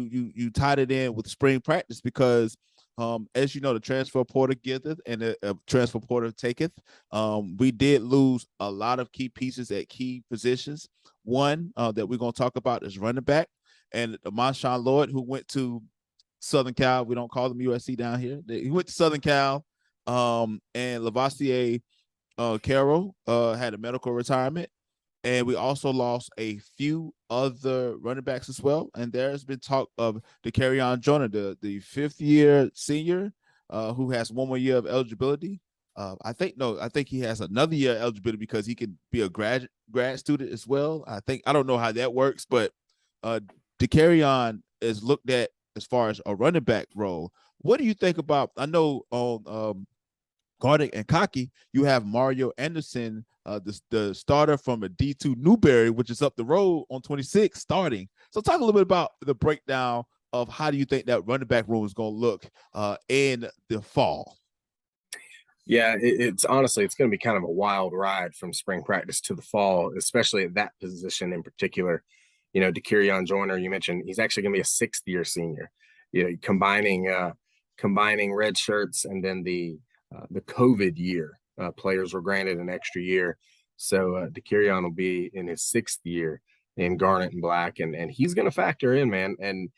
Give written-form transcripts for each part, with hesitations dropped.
you tied it in with spring practice because as you know, the transfer portal giveth and the transfer portal taketh. We did lose a lot of key pieces at key positions. One that we're going to talk about is running back, and Marshawn Lloyd, who went to Southern Cal. We don't call them USC down here. He went to Southern Cal, and Lavoisier Carroll had a medical retirement. And we also lost a few other running backs as well. And there's been talk of Dakereon Joyner, the fifth-year senior, who has one more year of eligibility. I think he has another year of eligibility because he can be a grad student as well. I don't know how that works, but Dakereon is looked at as far as a running back role. What do you think about? I know on Gardick and Cocky, you have Mario Anderson, the starter from a D2 Newberry, which is up the road on 26, starting. So talk a little bit about the breakdown of how do you think that running back room is going to look in the fall. Yeah, it's honestly, it's going to be kind of a wild ride from spring practice to the fall, especially at that position in particular. You know, Dakereon Joyner, you mentioned, he's actually going to be a sixth-year senior. You know, combining red shirts and then the COVID year, players were granted an extra year. So Dakereon will be in his sixth year in garnet and black, and he's going to factor in, man. And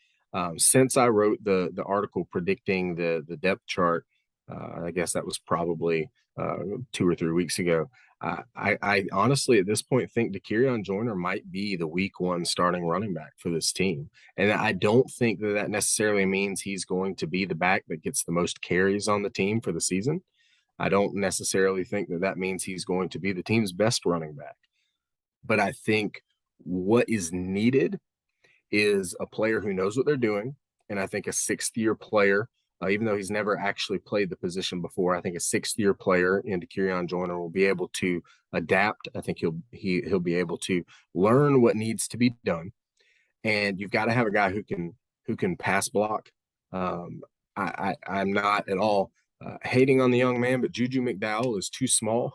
since I wrote the article predicting the depth chart, I guess that was probably 2 or 3 weeks ago. I honestly, at this point, think Dakereon Joyner might be the week 1 starting running back for this team. And I don't think that necessarily means he's going to be the back that gets the most carries on the team for the season. I don't necessarily think that means he's going to be the team's best running back. But I think what is needed is a player who knows what they're doing. And I think a sixth-year player, even though he's never actually played the position before, I think a sixth-year player in Dakereon Joyner will be able to adapt. I think he'll be able to learn what needs to be done. And you've got to have a guy who can pass block. I'm not at all hating on the young man, but Juju McDowell is too small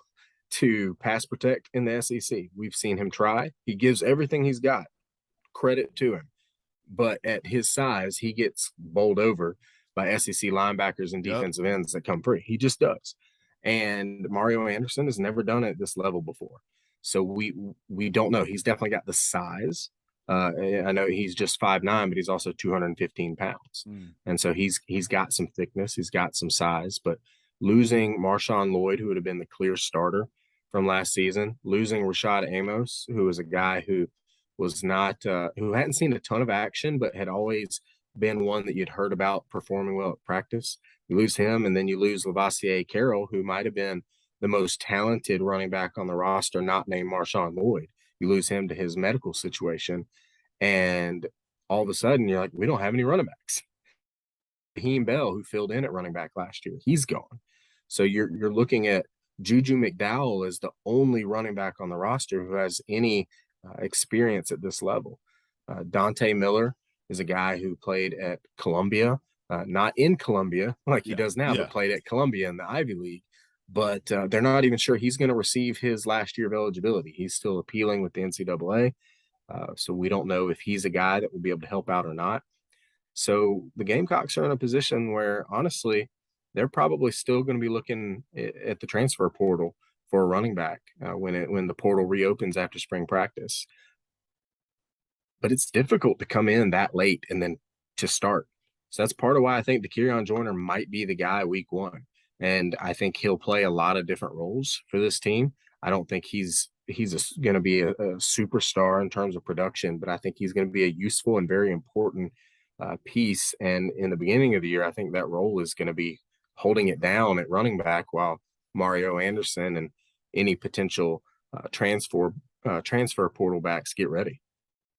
to pass protect in the SEC. We've seen him try. He gives everything he's got. Credit to him. But at his size, he gets bowled over by SEC linebackers and defensive ends that come free. He just does. And Mario Anderson has never done it at this level before. So we don't know. He's definitely got the size. I know he's just 5'9", but he's also 215 pounds. And so he's got some thickness. He's got some size. But losing Marshawn Lloyd, who would have been the clear starter from last season, losing Rashad Amos, who was a guy who was not who hadn't seen a ton of action, but had always been one that you'd heard about performing well at practice. You lose him, and then you lose Lavoisier Carroll, who might have been the most talented running back on the roster, not named Marshawn Lloyd. You lose him to his medical situation, and all of a sudden you're like, we don't have any running backs. Raheem Bell, who filled in at running back last year, he's gone. So you're looking at Juju McDowell as the only running back on the roster who has any experience at this level. Dante Miller is a guy who played at Columbia, not in Columbia like he does now, but played at Columbia in the Ivy League. But they're not even sure he's going to receive his last year of eligibility. He's still appealing with the NCAA. So we don't know if he's a guy that will be able to help out or not. So the Gamecocks are in a position where, honestly, they're probably still going to be looking at the transfer portal for a running back when the portal reopens after spring practice. But it's difficult to come in that late and then to start. So that's part of why I think Dakereon Joyner might be the guy week 1. And I think he'll play a lot of different roles for this team. I don't think he's going to be a superstar in terms of production, but I think he's going to be a useful and very important piece. And in the beginning of the year, I think that role is going to be holding it down at running back while Mario Anderson and any potential transfer portal backs get ready.